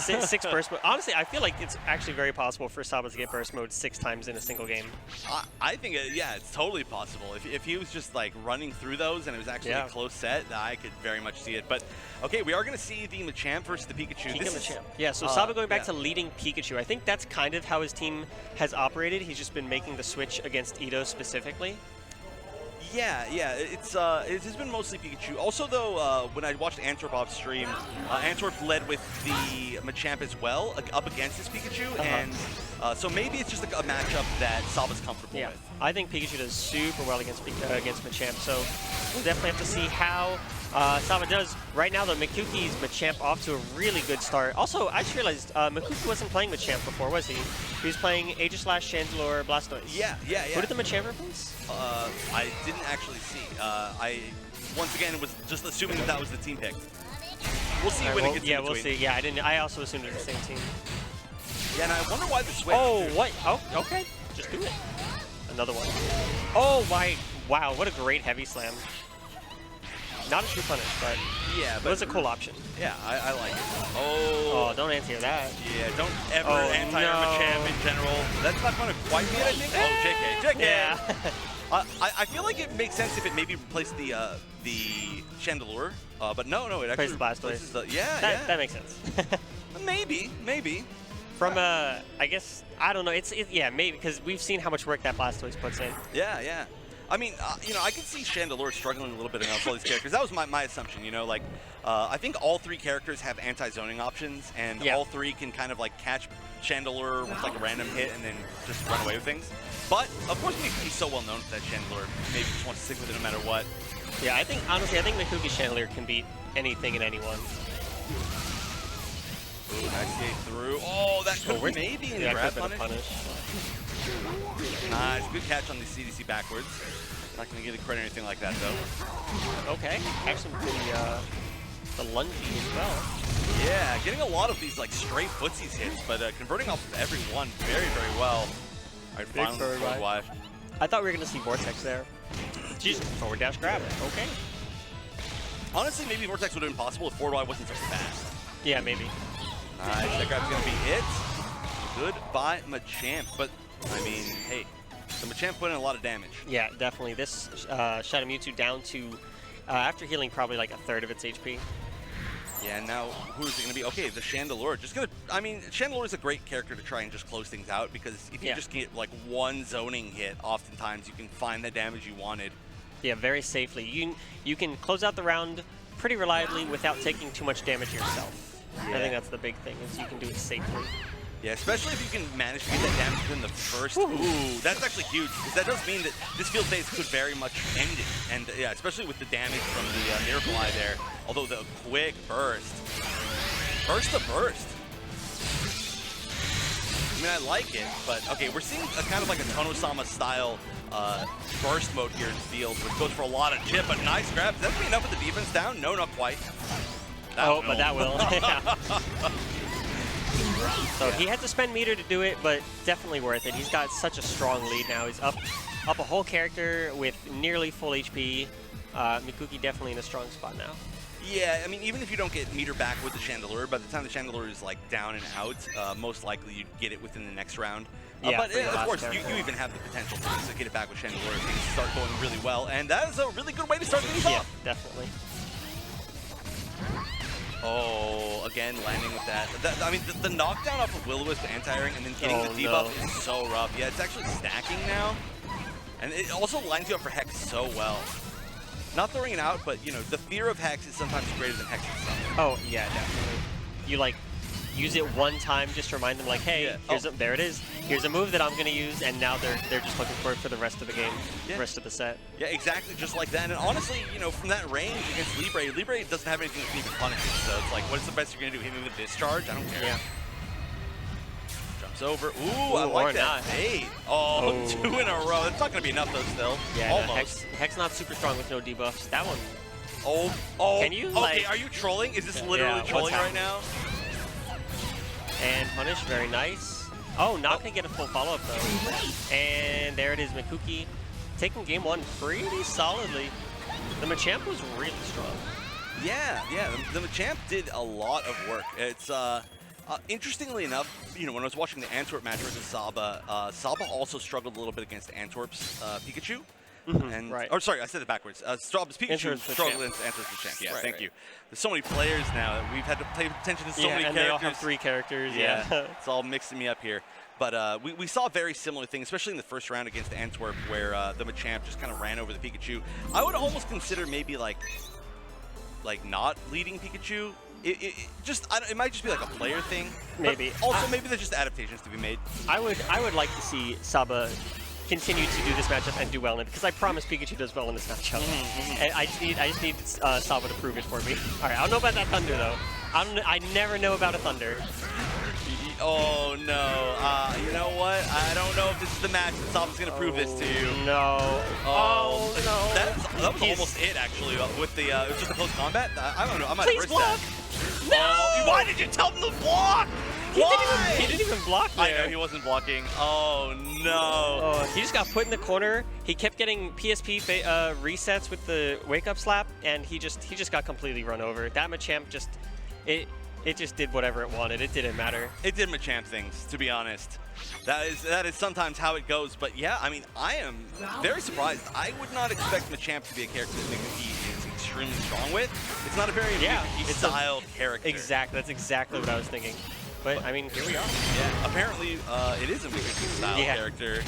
Six burst mode. Honestly, I feel like it's actually very possible for Saba to get burst mode 6 times in a single game. I think, yeah, it's totally possible. If he was just like running through those and it was actually a close set, I could very much see it. But okay, we are going to see the Machamp versus the Pikachu. Machamp. Yeah, so Saba going back to leading Pikachu. I think that's kind of how his team has operated. He's just been making the switch against Ito specifically. Yeah, it's has been mostly Pikachu. Also, though, when I watched Antwerp off stream, Antwerp led with the Machamp as well, up against his Pikachu, and so maybe it's just a matchup that Saba's comfortable with. I think Pikachu does super well against Machamp, so we'll definitely have to see how Saba does. Right now, though, Mikukey's Machamp off to a really good start. Also, I just realized Mikukey wasn't playing Machamp before, was he? He was playing Aegislash, Chandelure, Blastoise. Yeah. Who did the Machamp replace? I didn't actually see. I, once again, was just assuming that was the team pick. We'll see when it gets in between. We'll see. Yeah, I also assumed it was the same team. Yeah, and I wonder why the switch. Oh, what? Oh, okay. Just do it. Another one. Oh, my. Wow, what a great heavy slam. Not a true punish, but it was a cool option. Yeah, I like it. Oh, don't anti that. Yeah, don't ever anti-air Machamp in general. That's not going to quite be it, I think. Oh, JK. Yeah. I feel like it makes sense if it maybe replaced the Chandelure, but no, it actually replaces the Blastoise. That makes sense. Maybe. From I guess I don't know. Yeah, maybe because we've seen how much work that Blastoise puts in. Yeah. I mean, you know, I can see Chandelure struggling a little bit against all these characters. That was my assumption, you know, like, I think all 3 characters have anti-zoning options, and all 3 can kind of, like, catch Chandelure with, like, a random hit and then just run away with things. But, of course, Mikukey's so well known for that Chandelure. Maybe just wants to stick with it no matter what. Yeah, honestly, I think Mikukey's Chandelure can beat anything and anyone. Ooh, nice skate through. Oh, that could maybe in the grab punish. Nice, good catch on the CDC backwards. Not going to get a credit or anything like that, though. Okay, actually the lungy as well. Yeah, getting a lot of these like straight footsies hits, but converting off of every one very, very well. All right, finally forward Y. I thought we were going to see Vortex there. Just forward dash grab. Okay. Honestly, maybe Vortex would have been possible if forward Y wasn't so fast. Yeah, maybe. Nice, that grab's going to be it. Goodbye, Machamp. But I mean, hey, the Machamp put in a lot of damage. Yeah, definitely. This Shadow Mewtwo down to, after healing, probably like 1/3 of its HP. Yeah, and now who is it going to be? Okay, the Chandelure. Just going to, I mean, Chandelure is a great character to try and just close things out because if you just get like one zoning hit, oftentimes you can find the damage you wanted. Yeah, very safely. You can close out the round pretty reliably without taking too much damage yourself. Yeah. I think that's the big thing, is you can do it safely. Yeah, especially if you can manage to get that damage within the first. Ooh, that's actually huge, because that does mean that this field phase could very much end it. And yeah, especially with the damage from the Miracle Eye there. Although the quick burst. Burst to burst. I mean, I like it, but okay, we're seeing a kind of like a Tono-sama style burst mode here in the field, which goes for a lot of chip, but nice grab. Is that going to be enough with the defense down? No, not quite. But that will. So he had to spend meter to do it, but definitely worth it. He's got such a strong lead now. He's up a whole character with nearly full HP. Mikukey definitely in a strong spot now. Yeah, I mean, even if you don't get meter back with the Chandelure, by the time the Chandelure is like down and out, most likely you'd get it within the next round. Yeah, but of course, you even have the potential to get it back with Chandelure if things start going really well, and that is a really good way to start things off. Yeah, definitely. Oh, again, landing with that. I mean, the knockdown off of Will-O-Wisp anti-airing and then getting the debuff is so rough. Yeah, it's actually stacking now. And it also lines you up for Hex so well. Not throwing it out, but, you know, the fear of Hex is sometimes greater than Hex itself. Oh, yeah, definitely. You, like, use it one time just to remind them, like, hey, here's there it is. Here's a move that I'm going to use, and now they're just looking for it for the rest of the game, the rest of the set. Yeah, exactly, just like that. And honestly, you know, from that range against Libre doesn't have anything that can even punish it. So it's like, what's the best you're going to do? Hit me with discharge? I don't care. Yeah. Jumps over. Ooh, I like that. Hey. Oh, 2 in a row. That's not going to be enough, though, still. Yeah, almost. No, Hex not super strong with no debuffs. That one. Oh. Can you? Okay, like, are you trolling? Is this literally trolling right now? And punish, very nice. Oh, not going to get a full follow-up, though. And there it is, Mikukey taking game 1 pretty solidly. The Machamp was really strong. Yeah, the Machamp did a lot of work. It's, Interestingly enough, you know, when I was watching the Antwerp match versus Saba, Saba also struggled a little bit against Antwerp's Pikachu. And, right. Or sorry, I said it backwards. Saba's Pikachu Antwerp's struggled against Antwerp's champ. Yeah, Right, thank right. you. There's so many players now that we've had to pay attention to so many and characters. they all have 3 characters. Yeah. It's all mixing me up here. But we saw a very similar thing, especially in the first round against Antwerp, where the Machamp just kind of ran over the Pikachu. I would almost consider maybe like not leading Pikachu. It might just be like a player thing. Maybe. But also, maybe there's just adaptations to be made. I would like to see Saba continue to do this matchup and do well in it, because I promise Pikachu does well in this matchup. And I just need Saba to prove it for me. All right, I don't know about that Thunder though. I never know about a Thunder. Oh no! You know what? I don't know if this is the match that Saba's gonna prove this to you. No. Oh no. That was almost it actually. With the it was just a close combat. I don't know. I might Please have block. that. No. Why did you tell him to block? He didn't even block there. I know he wasn't blocking. Oh no! Oh, he just got put in the corner. He kept getting PSP resets with the wake up slap, and he just got completely run over. That Machamp just it just did whatever it wanted. It didn't matter. It did Machamp things, to be honest. That is sometimes how it goes. But yeah, I mean, I am very surprised. I would not expect Machamp to be a character that Mikukey is extremely strong with. It's not a very Mikukey-style character. Exactly. That's exactly what I was thinking. But, I mean, here we are. Yeah, apparently it is a Mikukey-style character.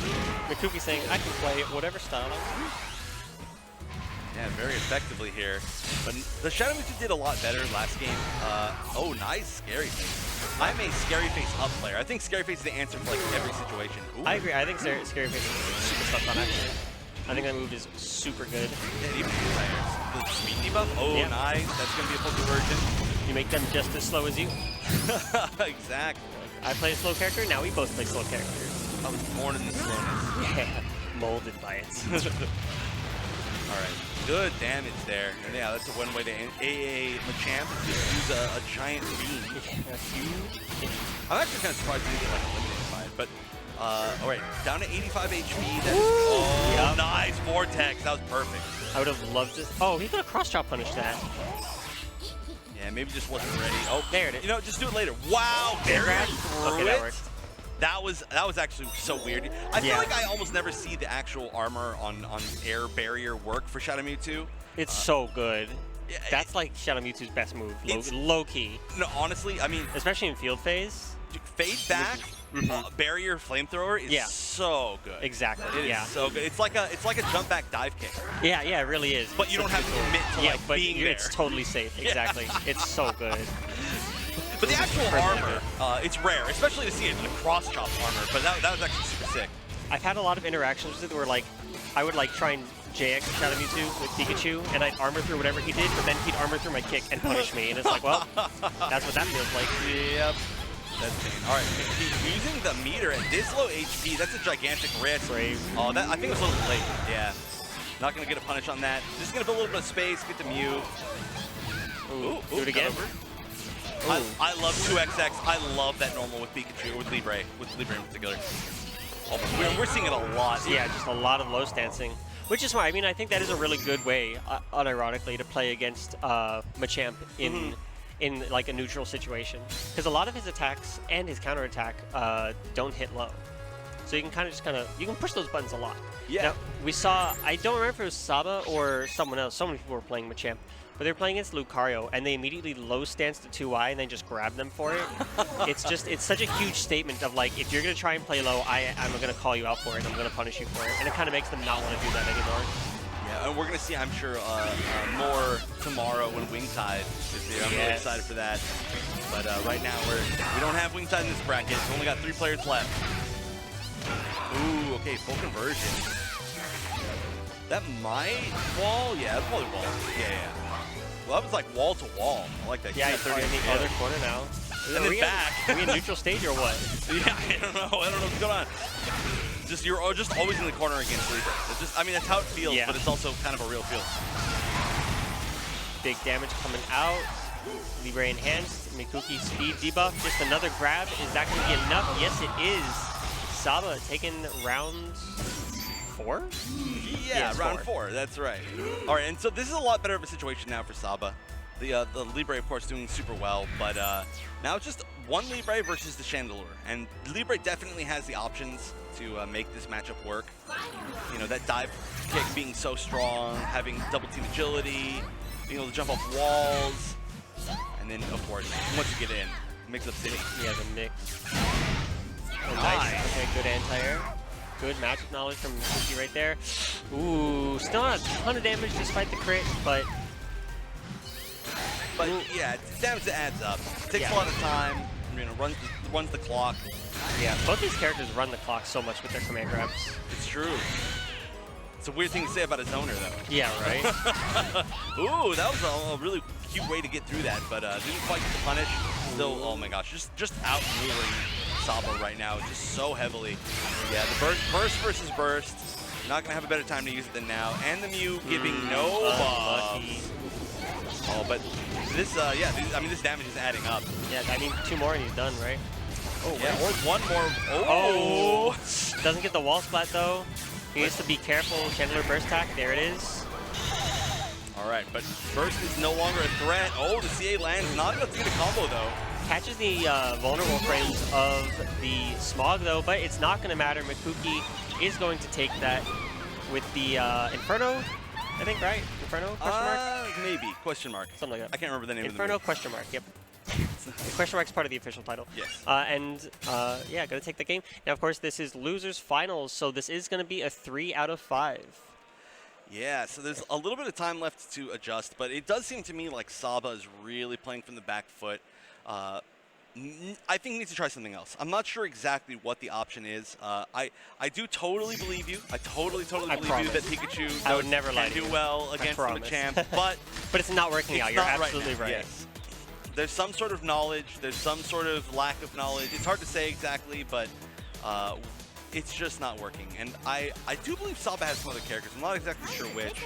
Mikukey saying, I can play whatever style I want. Yeah, very effectively here. But the Shadow Mewtwo did a lot better last game. Oh, nice Scary Face. I'm a Scary Face up player. I think Scary Face is the answer for like every situation. Ooh. I agree. I think Scary Face is super stuck on actually. I think that move is super good. Yeah, even the speed debuff. Oh, nice. That's going to be a full conversion. You make them just as slow as you. Exactly. I play a slow character, now we both play slow characters. I was born in the slowness. Yeah, molded by it. Alright, good damage there. And yeah, that's one way to AA Machamp is just use a giant beam. Yeah, huge. I'm actually kind of surprised he didn't get like eliminated by it, but alright, down to 85 HP. That's, nice Vortex. That was perfect. I would have loved this. Oh, he could have cross-chop punished that. Yeah, maybe just wasn't ready. Oh, there it is. You know, just do it later. Wow, there it Okay, that worked. That was actually so weird. I feel like I almost never see the actual armor on air barrier work for Shadow Mewtwo. It's so good. Yeah, that's like Shadow Mewtwo's best move, low key. No, honestly, I mean, especially in field phase. Fade back, barrier flamethrower is so good. Exactly. It is so good. It's like a jump back dive kick. Yeah, it really is. But you don't have to commit to like being there. It's totally safe. Exactly. It's so good. But the actual armor, it's rare, especially to see it in a cross-chop armor, but that was actually super sick. I've had a lot of interactions with it where, like, I would, like, try and JX Shadow Mewtwo with Pikachu, and I'd armor through whatever he did, but then he'd armor through my kick and punish me, and it's like, well, that's what that feels like. Yep. That's insane. All right, using the meter at this low HP, that's a gigantic risk. Brave. Oh, that, I think it was a little late. Yeah. Not going to get a punish on that. Just going to build a little bit of space, get the Mew. Ooh, do it again. I love 2XX. I love that normal with Pikachu, with Libre in particular. We're seeing it a lot. Yeah, just a lot of low stancing, which is why, I mean, I think that is a really good way, unironically, to play against Machamp in like a neutral situation, because a lot of his attacks and his counterattack don't hit low, so you can kind of you can push those buttons a lot. Yeah. Now, we saw, I don't remember if it was Saba or someone else. So many people were playing Machamp. But they're playing against Lucario, and they immediately low stance to 2i and then just grab them for it. It's such a huge statement of, like, if you're going to try and play low, I'm going to call you out for it, and I'm going to punish you for it. And it kind of makes them not want to do that anymore. Yeah, and we're going to see, I'm sure, more tomorrow when Wingtide is here. I'm really excited for that. But right now, we don't have Wingtide in this bracket. We've only got 3 players left. Ooh, okay, full conversion. That might wall? Yeah, that's probably wall. Yeah. Well, that was like wall to wall. I like that. Yeah, it's in the other corner now. And then back. Are we in neutral stage or what? Yeah, I don't know what's going on. You're just always in the corner against Libre. I mean, that's how it feels, but it's also kind of a real feel. Big damage coming out. Libre enhanced. Mikukey speed debuff. Just another grab. Is that going to be enough? Yes, it is. Saba taking round 4? Yeah, round 4. That's right. All right, and so this is a lot better of a situation now for Saba. The Libre, of course, doing super well, but now it's just one Libre versus the Chandelure, and Libre definitely has the options to make this matchup work. You know, that dive kick being so strong, having double team agility, being able to jump off walls, and then, of course, once you get in, mix-up city. Yeah, the mix. Oh, nice. Okay, good anti-air. Good magic knowledge from Mikukey right there. Ooh, still not a ton of damage despite the crit, but yeah, damage that adds up. Takes a lot of time, you know, runs the clock. Yeah, both these characters run the clock so much with their command grabs. It's true. It's a weird thing to say about a zoner, though. Yeah, right? Ooh, that was a really cute way to get through that, but didn't quite get the punish. Still, oh my gosh, just out-ruling Saba right now, just so heavily. Yeah, the burst versus burst. Not gonna have a better time to use it than now. And the Mew giving no buffs. Oh, but this, yeah, I mean, this damage is adding up. Yeah, I mean, 2 more and he's done, right? Oh, yeah, or 1 more. Oh! Doesn't get the wall splat, though. He needs to be careful. Chandelure burst attack, there it is. All right, but burst is no longer a threat. Oh, the CA lands, not enough to get a combo, though. Catches the vulnerable frames of the Smog, though, but it's not going to matter. Mikukey is going to take that with the Inferno, I think, right? Inferno, question mark? Maybe, question mark. Something like that. I can't remember the name Inferno, of the question mark, yep. The question mark's part of the official title. Yes. Yeah, going to take the game. Now, of course, this is losers finals, so this is going to be a 3 out of 5. Yeah, so there's a little bit of time left to adjust, but it does seem to me like Saba is really playing from the back foot. I think he needs to try something else. I'm not sure exactly what the option is. I do totally believe you. I totally believe you that Pikachu I would never lie to do you. well against the Machamp, but it's not working out. You're absolutely right. Yes. There's some sort of knowledge. There's some sort of lack of knowledge. It's hard to say exactly, but it's just not working. And I do believe Saba has some other characters. I'm not exactly sure which,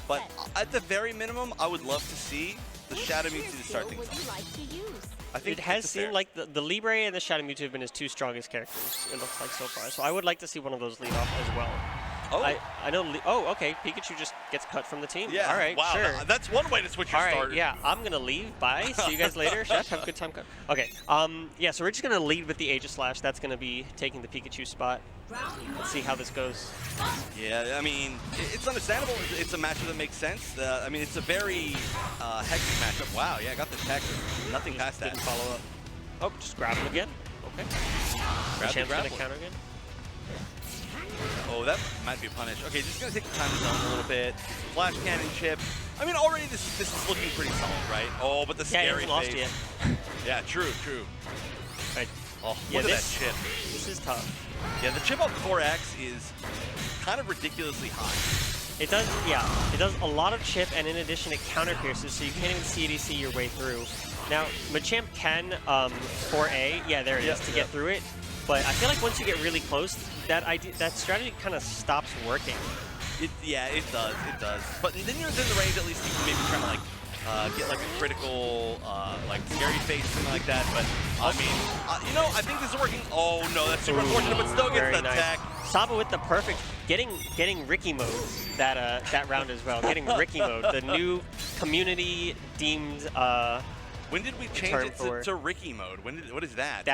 but at the very minimum, I would love to see the Shadow Mewtwo to start things off. I think it has seemed like the Libre and the Shadow Mewtwo have been his 2 strongest characters, it looks like so far. So I would like to see one of those lead off as well. Oh, I know. Oh, okay. Pikachu just gets cut from the team. Yeah. All right. Wow. Sure. That's one way to switch your starter. All right. Yeah. I'm gonna leave. Bye. See you guys later. Chef, have a good time. Okay. Yeah. So we're just gonna lead with the Aegis Slash. That's gonna be taking the Pikachu spot. Let's see how this goes. Yeah. I mean, it's understandable. It's a matchup that makes sense. I mean, it's a very hectic matchup. Wow. Yeah. Got the tech. Nothing past that. Didn't follow up. Oh, just grab him again. Okay. Champ's gonna counter again. Oh, that might be a punish. Okay, just gonna take the time zone a little bit. Flash cannon chip. I mean, already this is looking pretty solid, right? Oh, but the scary lost face. Yet. Yeah, true. Right. Oh, yeah, look at that chip. This is tough. Yeah, the chip on 4X is kind of ridiculously high. It does, yeah. It does a lot of chip, and in addition, it counter pierces, so you can't even CDC your way through. Now, Machamp can 4A. Yeah, there it is to get through it. But I feel like once you get really close, that strategy kind of stops working. Yeah, it does. But then you're within the range, at least you can maybe try to like get like a critical like scary face, something like that. But I mean, you know, I think this is working. Oh no, that's super unfortunate, but still gets the tech. Saba with the perfect getting Ricky mode that round as well. Getting Ricky mode, the new community deemed. When did we change it to Ricky mode? What is that?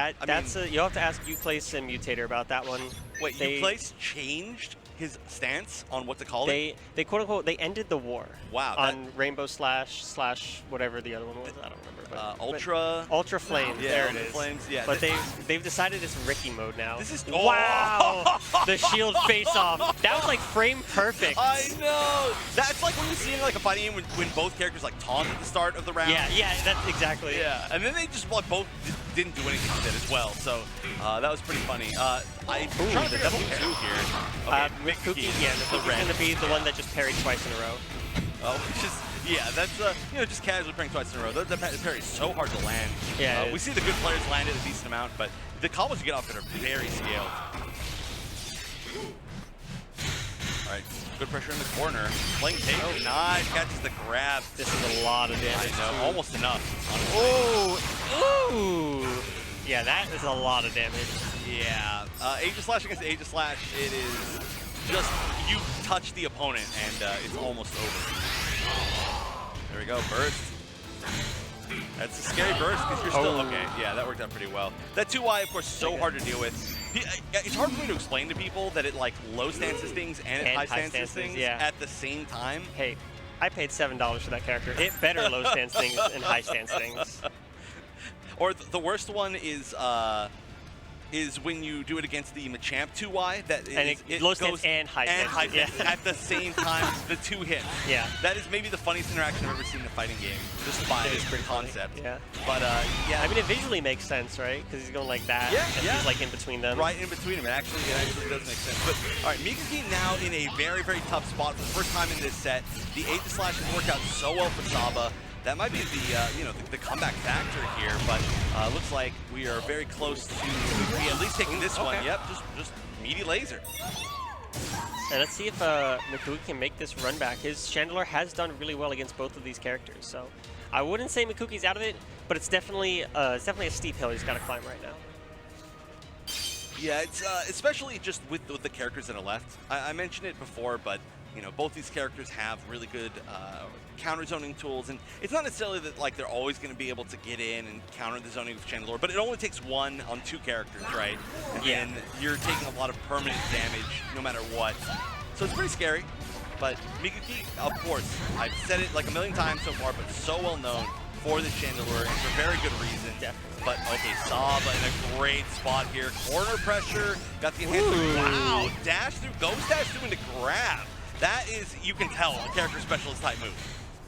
You'll have to ask Uplace and Mutator about that one. Wait, Uplace changed his stance on what to call it? They quote unquote they ended the war. Wow. On Rainbow slash whatever the other one was. I don't remember. Ultra Flames. Yeah, there it is. Flames. Yeah. But they've decided it's Ricky mode now. This is wow. The shield face off. That was like frame perfect. I know. That's like when you see in like a fighting game when both characters like taunt at the start of the round. Yeah. That's exactly. Yeah. And then they just like both didn't do anything with it as well. So that was pretty funny. I'm trying to figure out who here. Okay, Mikukey. Yeah, Mikukey's gonna be the one that just parried twice in a row. Oh, yeah, that's you know, just casually parrying twice in a row. That parry is so hard to land. Yeah, we see the good players land it a decent amount, but the combos you get off it are very scaled. All right, good pressure in the corner. Playing take. Oh, nice. Catches the grab. This is a lot of damage. I know, almost enough. Oh, ooh. Yeah, that is a lot of damage. Yeah, Aegis Slash against Aegis Slash, it is just, you touch the opponent and it's almost over. There we go, burst. That's a scary burst because you're still okay. Yeah, that worked out pretty well. That 2Y, of course, so hard to deal with. It's hard for me to explain to people that it like low stances things and high stances things at the same time. Hey, I paid $7 for that character. It better low stance things and high stance things. Or the worst one is when you do it against the Machamp 2Y. That is, and it low stance and high stance at the same time, the 2 hits. Yeah. That is maybe the funniest interaction I've ever seen in a fighting game, just by concept. Funny. Yeah. But yeah. I mean, it visually makes sense, right? Because he's going like that. Yeah, and he's like in between them. Right in between them. It actually does make sense. But all right, Mikukey now in a very, very tough spot for the first time in this set. The Aegis Slash has worked out so well for Saba. That might be the comeback factor here, but looks like we are very close to at least taking this one. Yep, just meaty laser. And let's see if Mikukey can make this run back. His Chandelure has done really well against both of these characters, so I wouldn't say Mikukey's out of it, but it's definitely a steep hill he's got to climb right now. Yeah, it's especially just with the characters that are left. I mentioned it before, but you know, both these characters have really good counter zoning tools, and it's not necessarily that like they're always going to be able to get in and counter the zoning with Chandelure, but it only takes one on 2 characters, right? And then you're taking a lot of permanent damage no matter what. So it's pretty scary. But Mikukey, of course, I've said it like a million times so far, but so well known for the Chandelure, and for very good reason. Definitely. But okay, Saba in a great spot here. Corner pressure, got the enhancement. Wow, dash through, goes dash through into grab. That is, you can tell, a character specialist type move.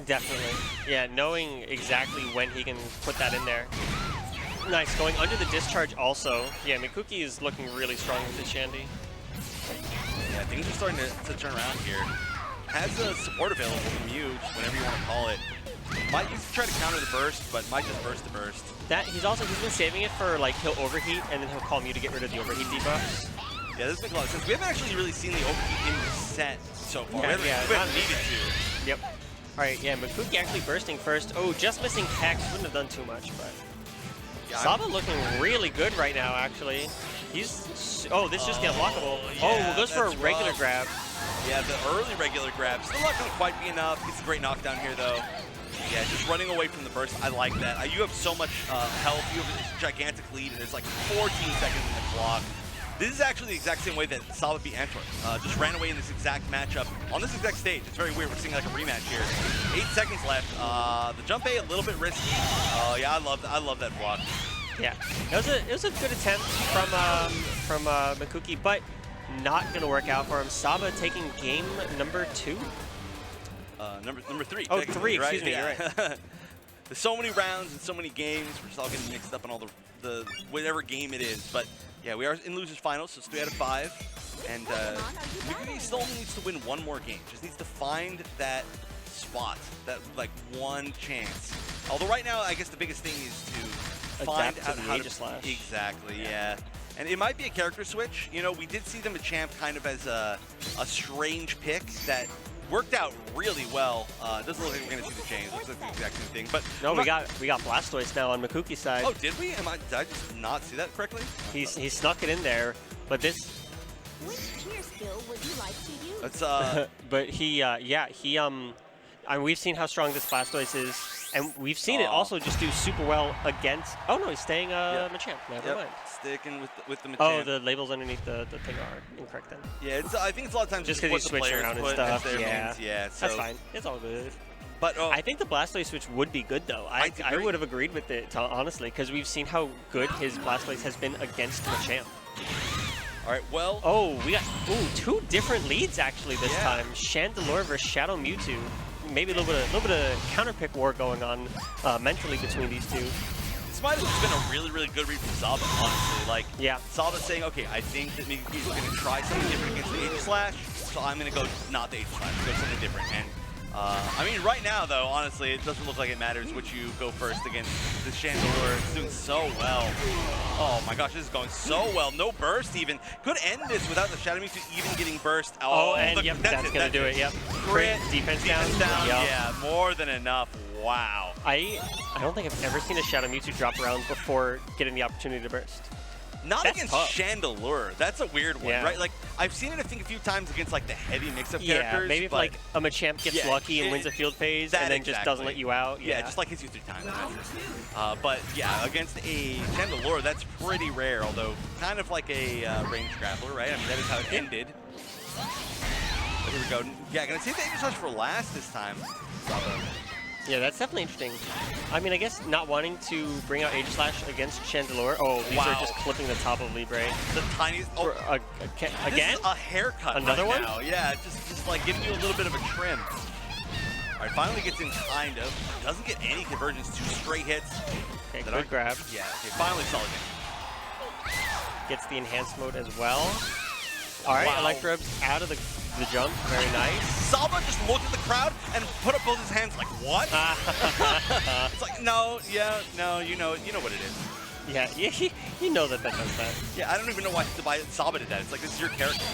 Definitely. Yeah, knowing exactly when he can put that in there. Nice, going under the discharge also. Yeah, Mikukey is looking really strong with his Shandy. Yeah, things are starting to turn around here. Has a support available from Mew, whatever you want to call it. Might use to try to counter the burst, but might just burst the burst. He's been saving it for like he'll overheat and then he'll call Mew to get rid of the overheat debuffs. Yeah, this makes a lot of sense. We haven't actually really seen the overheat in the set so far. Yeah, we haven't needed to. Yep. All right, yeah, Mikukey actually bursting first. Oh, just missing Hex. Wouldn't have done too much, but yeah, Saba looking really good right now, actually. He's, oh, this just get unlockable. Yeah, goes for a regular grab. Yeah, the early regular grab. Still not going to quite be enough. Gets a great knockdown here, though. Yeah, just running away from the burst. I like that. You have so much health. You have this gigantic lead, and there's like 14 seconds in the clock. This is actually the exact same way that Saba beat Antwerp. Just ran away in this exact matchup on this exact stage. It's very weird. We're seeing like a rematch here. 8 seconds left. The jump A a little bit risky. Oh yeah, I love that block. Yeah, it was a good attempt from Mikukey, but not gonna work out for him. Saba taking game number 2. Number 3. Oh, 3. Right? Excuse me. You're right. There's so many rounds and so many games. We're just all getting mixed up on all the whatever game it is, but. Yeah, we are in losers finals, so it's 3 out of 5. And Mikukey still only needs to win 1 more game. Just needs to find that spot, that like one chance. Although right now, I guess the biggest thing is to find out how to slash. Exactly, yeah. And it might be a character switch. You know, we did see the Machamp kind of as a strange pick that worked out really well. Doesn't look like we're gonna see the change. Looks like the exact same thing. But no, we got Blastoise now on Mikukey's side. Oh, did we? Did I just not see that correctly? He snuck it in there, but this. Which tier skill would you like to use? That's but he I mean, we've seen how strong this Blastoise is, and we've seen it also just do super well against. Oh no, he's staying Machamp. Never mind. Sticking with the Machamp. Oh, the labels underneath the thing are incorrect then. Yeah, I think it's a lot of times just because he's switching around and stuff. Yeah, so that's fine. It's all good. But I think the Blastoise switch would be good though. I would have agreed with it honestly, because we've seen how good his Blastoise has been against Machamp. All right, well. Oh, we got 2 different leads actually this time. Chandelure versus Shadow Mewtwo. Maybe a little bit of counter pick war going on mentally between these two. This might have just been a really, really good read from Saba, honestly. Like, Saba saying, okay, I think that Mikukey is going to try something different against the Aegis Slash, so I'm going to go not the Aegis Slash, go something different. And I mean, right now, though, honestly, it doesn't look like it matters which you go first against the Chandelure. It's doing so well. Oh my gosh, this is going so well. No burst even. Could end this without the Shadow Mewtwo even getting burst. Oh, and that's going to do it. Yep. Great defense down. Yep. Yeah, more than enough. Wow. I don't think I've ever seen a Shadow Mewtwo drop around before getting the opportunity to burst. Not That's against tough. Chandelure. That's a weird one, Yeah. right? Like, I've seen it, I think, a few times against, like, the heavy mix-up Yeah, characters. maybe if, but like, a Machamp gets lucky and wins a field phase and then just doesn't let you out. Yeah, just, like, hits you 3 times. But, yeah, against a Chandelure, that's pretty rare, although kind of like a range grappler, right? I mean, that is how it ended. But here we go. Yeah, gonna save the Aegis Slash for last this time. Saba. Yeah, that's definitely interesting. I mean, I guess not wanting to bring out Aegis Slash against Chandelure. Oh, these are just clipping the top of Libre. The tiniest. Oh, again? This is a haircut. Another right one? Now. Yeah, just like giving you a little bit of a trim. All right, finally gets in kind of. Doesn't get any conversions. 2 straight hits. Okay, good grab. Yeah, okay, finally solid game. Gets the enhanced mode as well. All right, Electrobes out of the jump. Very nice. Saba just looked at the crowd and put up both his hands like, what? It's like, no, yeah, no, you know what it is. Yeah, you know that does that. Yeah, I don't even know why Saba did that. It's like, this is your character.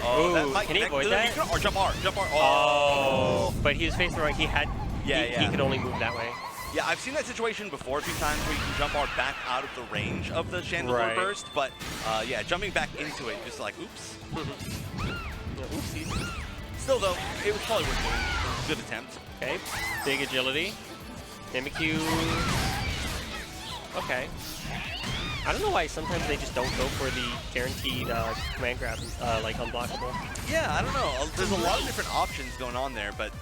Oh, ooh, that might can he avoid that? Or jump R, jump R. Oh, but he was facing wrong. He had, he could only move that way. Yeah, I've seen that situation before a few times where you can jump R back out of the range of the Chandelure burst, but yeah, jumping back into it, just like, oops. Oopsies. Still though, it was probably worth doing. It was a good attempt. Okay, big agility. Mikukey. Okay. I don't know why sometimes they just don't go for the guaranteed command grab, like unblockable. Yeah, I don't know. There's a lot of different options going on there, but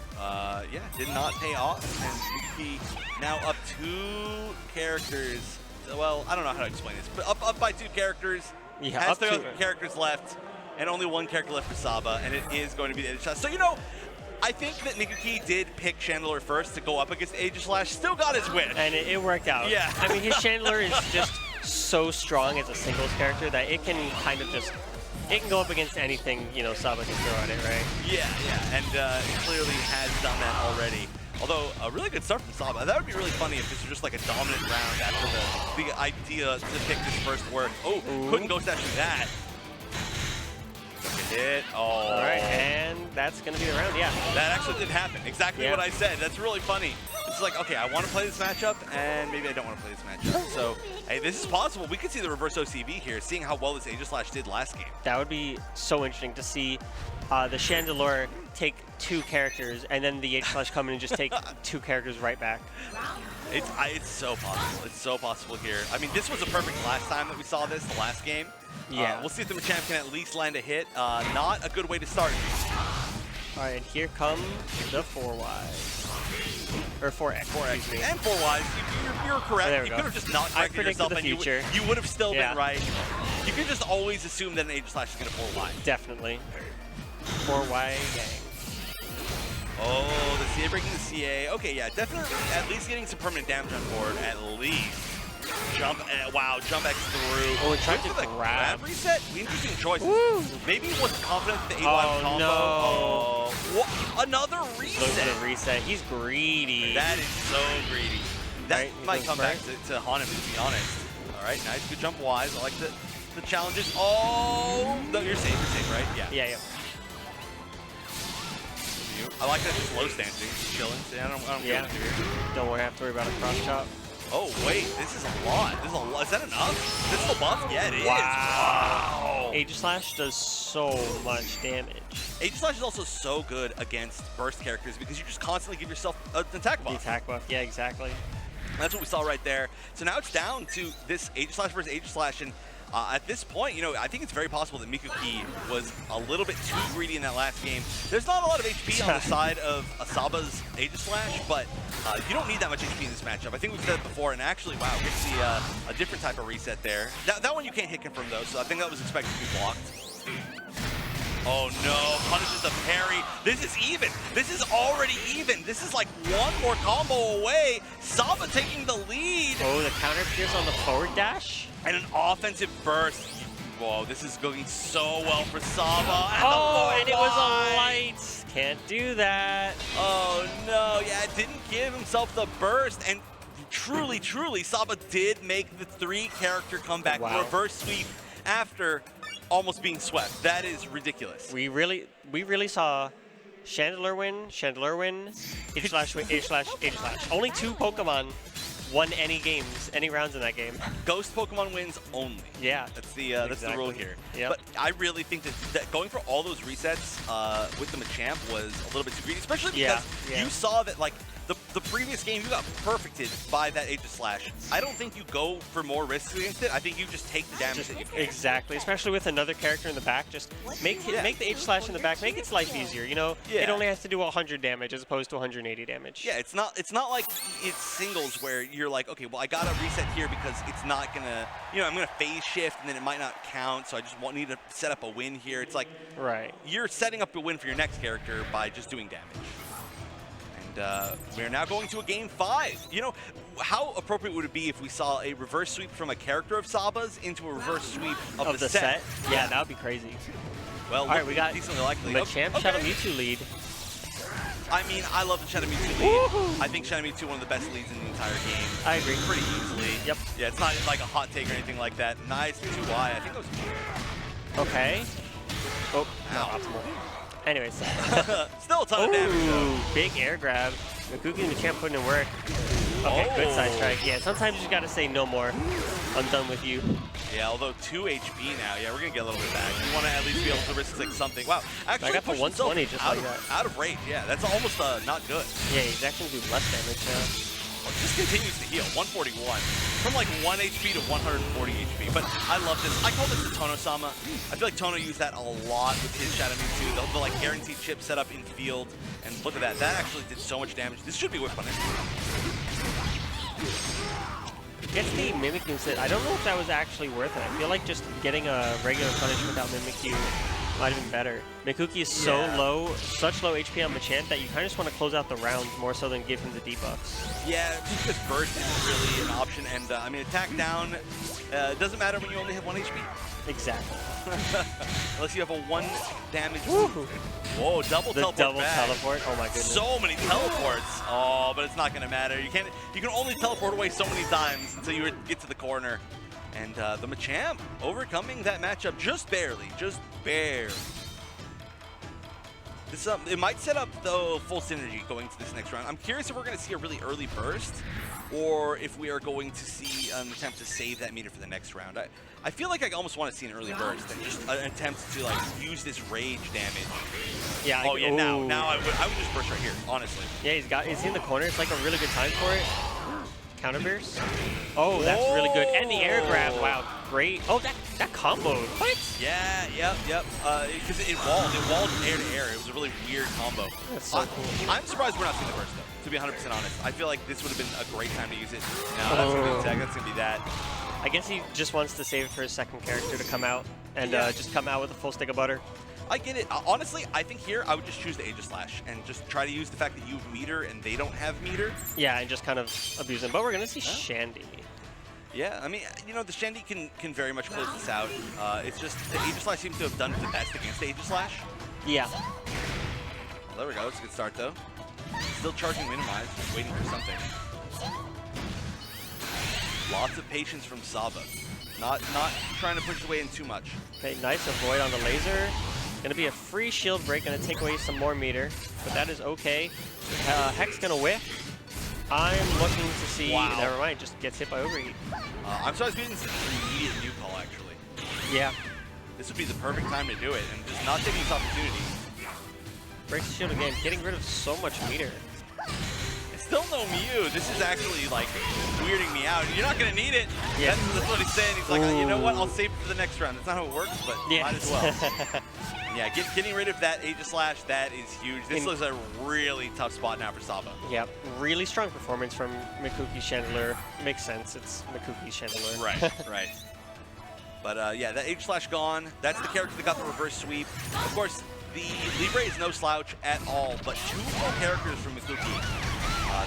yeah, did not pay off. And Mikukey now up 2 characters. Well, I don't know how to explain this, but up by 2 characters. Yeah, has up 2 2 characters left, and only 1 character left for Saba, and it is going to be the Aegis Slash. So, you know, I think that Mikukey did pick Chandelure first to go up against Aegis Slash. Still got his wish. And it worked out. Yeah. I mean, his Chandelure is just so strong as a singles character that it can kind of just, it can go up against anything, you know, Saba can throw at it, right? Yeah, and it clearly has done that already. Although, a really good start from Saba. That would be really funny if this was just like a dominant round after the idea to pick this first work. Oh, couldn't go dash through that. Hit. Oh. All right, and that's going to be the round, yeah. That actually did happen. Exactly what I said. That's really funny. It's like, okay, I want to play this matchup, and maybe I don't want to play this matchup. So, hey, this is possible. We could see the reverse OCB here, seeing how well this Aegis Slash did last game. That would be so interesting to see the Chandelure take 2 characters, and then the Aegis Slash come in and just take 2 characters right back. It's so possible. It's so possible here. I mean, this was a perfect last time that we saw this, the last game. Yeah. We'll see if the Machamp can at least land a hit. Not a good way to start. All right, here come the 4Y. Or 4X. 4X. And 4Ys. You're correct. You could have just not corrected yourself, the and future. you would have still been right. You could just always assume that an Aegis Slash is going to 4Y. Definitely. 4Y gang. Oh, the CA breaking the CA. Okay, yeah, definitely at least getting some permanent damage on board, at least. Jump, wow, jump X through. Oh, we tried to grab reset? Interesting choice. Maybe he wasn't confident with the 8-1 combo. No. Oh, what? Another reset. Look at the reset. He's greedy. That is so greedy. That might come back to haunt him, to be honest. All right, nice, good jump wise. I like the challenges. Oh, no, you're safe, right? Yeah. Yeah. I like that just low stancing, chilling. I don't Don't have to worry about a cross chop. Oh wait, this is a lot. Is that enough? This is a buff? Yeah, it is. Wow. Aegis Slash does so much damage. Aegis Slash is also so good against burst characters because you just constantly give yourself an attack buff. The attack buff, yeah, exactly. That's what we saw right there. So now it's down to this Aegis Slash versus Aegis Slash, and at this point, you know, I think it's very possible that Mikukey was a little bit too greedy in that last game. There's not a lot of HP on the side of Saba's Aegis Slash, but you don't need that much HP in this matchup. I think we've said it before, and actually, wow, we see a different type of reset there. That one you can't hit confirm though, so I think that was expected to be blocked. Oh no, punishes the parry. This is even. This is already even. This is like one more combo away. Saba taking the lead. Oh, the counter pierce on the forward dash. And an offensive burst. Whoa, this is going so well for Saba. And it was a light. Can't do that. Oh no, yeah, it didn't give himself the burst. And truly, Saba did make the 3-character comeback. Wow. Reverse sweep after almost being swept. That is ridiculous. We really saw Chandelure win, Aegis Slash win, Aegis Slash, Aegis Slash. Only 2 Pokemon won any games, any rounds in that game. Ghost Pokemon wins only. Yeah. That's the rule here. Yep. But I really think that going for all those resets with the Machamp was a little bit too greedy, especially because you saw that like the previous game you got perfected by that Aegis Slash. I don't think you go for more risks against it. I think you just take the damage that you can. Exactly, especially with another character in the back. Just make the Aegis Slash in the back, make its life easier. You know, it only has to do 100 damage as opposed to 180 damage. Yeah, it's not like it's singles where you're like, okay, well I gotta reset here because it's not gonna, you know, I'm gonna phase shift and then it might not count, so I just need to set up a win here. It's like, you're setting up a win for your next character by just doing damage. We're now going to a game 5. You know, how appropriate would it be if we saw a reverse sweep from a character of Saba's into a reverse sweep of the set? Yeah, that would be crazy. Well, all right, we got decently likely. Machamp Shadow Mewtwo lead. I mean, I love the Shadow Mewtwo lead. I think Shadow Mewtwo one of the best leads in the entire game. I agree. Pretty easily. Yep. Yeah, it's not like a hot take or anything like that. Nice 2Y. I think that was okay. Oh, not optimal. Anyways. Still a ton of damage, though. Big air grab. Mikukey and Machamp putting in work. Okay, good side strike. Yeah, sometimes you just gotta say no more. I'm done with you. Yeah, although 2 HP now. Yeah, we're gonna get a little bit back. You want to at least be able to risk like something. Wow, actually I got the 120 just like that. Out of range. Yeah, that's almost not good. Yeah, he's actually gonna do less damage now. Well, just continues to heal. 141 from like 1 HP to 140 HP. But I love this. I call this the Tono-sama. I feel like Tono used that a lot with his Shadow Mewtwo. The like guaranteed chip set up in field. And look at that. That actually did so much damage. This should be whip punish. Gets the Mimikyu instead. I don't know if that was actually worth it. I feel like just getting a regular punish without Mimikyu might have been better. Mikukey is so low, such low HP on Machamp that you kind of just want to close out the round more so than give him the debuffs. Yeah, just because burst isn't really an option, and I mean attack down doesn't matter when you only have 1 HP. Exactly. Unless you have a 1 damage. Whoa, double teleport. Double teleport. Oh my goodness. So many teleports. Oh, but it's not gonna matter. You can only teleport away so many times until you get to the corner. And the Machamp overcoming that matchup just barely, This it might set up though full synergy going to this next round. I'm curious if we're going to see a really early burst, or if we are going to see an attempt to save that meter for the next round. I feel like I almost want to see an early burst and just an attempt to like use this rage damage. Yeah. Oh yeah. Now I would just burst right here, honestly. Yeah, he's in the corner. It's like a really good time for it. Counter burst. Oh, that's really good. And the air grab. Wow, great. Oh, that combo. What? Yeah, yep. Because it walled air to air. It was a really weird combo. That's so cool. I'm surprised we're not seeing the burst though, to be 100% honest. I feel like this would have been a great time to use it. No, that's gonna be tech. That's gonna be that. I guess he just wants to save it for his second character to come out and just come out with a full stick of butter. I get it. Honestly, I think here I would just choose the Aegis Slash and just try to use the fact that you have meter and they don't have meter. Yeah, and just kind of abuse him. But we're gonna see Shandy. Yeah, I mean, you know, the Shandy can very much close this out. It's just the Aegis Slash seems to have done the best against the Aegis Slash. Yeah. Well, there we go. It's a good start though. Still charging minimize, just waiting for something. Lots of patience from Saba. Not trying to push away in too much. Okay, nice avoid on the laser. Gonna be a free shield break, gonna take away some more meter, but that is okay. Hex gonna whiff. I'm looking to see. Wow. Never mind, just gets hit by overheat. I'm surprised we didn't see an immediate new call actually. Yeah. This would be the perfect time to do it, and just not taking this opportunity. Breaks the shield again, getting rid of so much meter. Still no Mew. This is actually like weirding me out. You're not gonna need it. Yeah. That's what he's saying. He's like, oh, you know what? I'll save it for the next round. That's not how it works, but might as well. Yeah, getting rid of that Aegis Slash, that is huge. This is a really tough spot now for Saba. Yep, really strong performance from Mikukey Chandler. Makes sense. It's Mikukey Chandler. Right. But yeah, that Aegis Slash gone. That's the character that got the reverse sweep. Of course, the Libre is no slouch at all, but 2 full characters from Mikukey.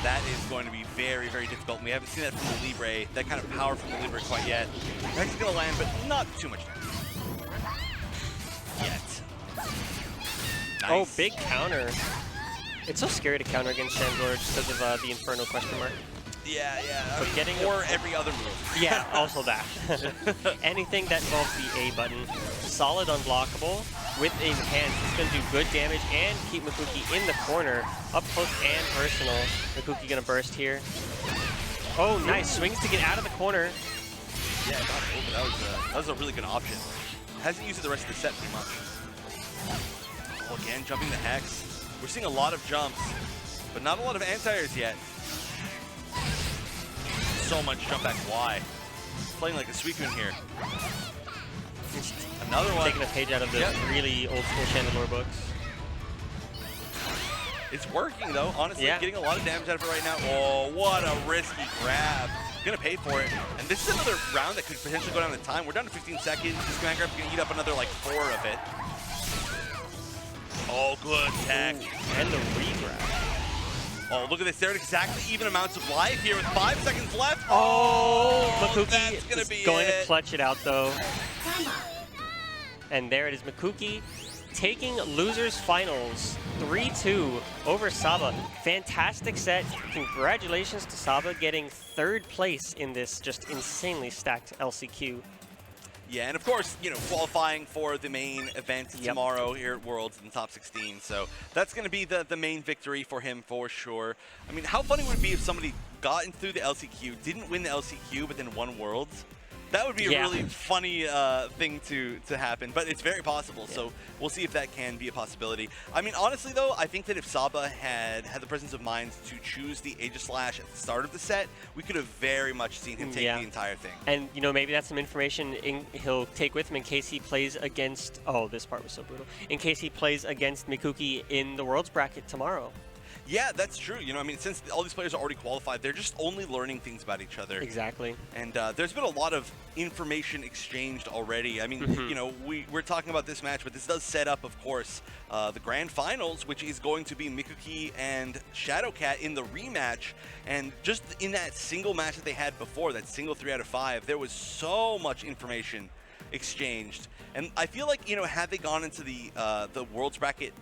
That is going to be very, very difficult. We haven't seen that from the Libre, that kind of power from the Libre quite yet. Hex is going to land, but not too much damage. Yet. Nice. Oh, big counter. It's so scary to counter against Chandler just because of the Inferno question mark. Yeah. Or every other move. Yeah, also that. Anything that involves the A button. Solid unblockable. With Enhance, it's going to do good damage and keep Mikukey in the corner. Up close and personal. Mikukey going to burst here. Oh, nice. Swings to get out of the corner. Yeah, got over. That was a really good option. Hasn't used it the rest of the set pretty much. Oh, again, jumping the Hex. We're seeing a lot of jumps, but not a lot of anti-airs yet. So much jump back Y. Playing like a Suicune here. Another one. Taking a page out of the really old school Chandelure books. It's working though, honestly. Yeah. Getting a lot of damage out of it right now. Oh, what a risky grab. Gonna pay for it. And this is another round that could potentially go down to time. We're down to 15 seconds. This command grab's gonna eat up another like 4 of it. Oh, good tech. And the regrab. Oh, look at this. They're at exactly even amounts of life here with 5 seconds left. Oh, Mikukey that's gonna is be going it. to clutch it out though. And there it is, Mikukey taking losers finals 3-2 over Saba. Fantastic set. Congratulations to Saba getting 3rd place in this just insanely stacked LCQ. Yeah, and of course, you know, qualifying for the main event tomorrow here at Worlds in the top 16. So that's going to be the main victory for him for sure. I mean, how funny would it be if somebody gotten through the LCQ, didn't win the LCQ, but then won Worlds? That would be a really funny thing to happen, but it's very possible. So we'll see if that can be a possibility. I mean, honestly, though, I think that if Saba had the presence of mind to choose the Aegislash at the start of the set, we could have very much seen him take the entire thing. And, you know, maybe that's some information he'll take with him in case he plays against... Oh, this part was so brutal. In case he plays against Mikukey in the Worlds bracket tomorrow. Yeah, that's true. You know, I mean, since all these players are already qualified, they're just only learning things about each other. Exactly. And there's been a lot of information exchanged already. I mean, you know, we're talking about this match, but this does set up, of course, the grand finals, which is going to be Mikukey and Shadowcat in the rematch. And just in that single match that they had before, that single 3 out of 5, there was so much information exchanged. And I feel like, you know, had they gone into the Worlds bracket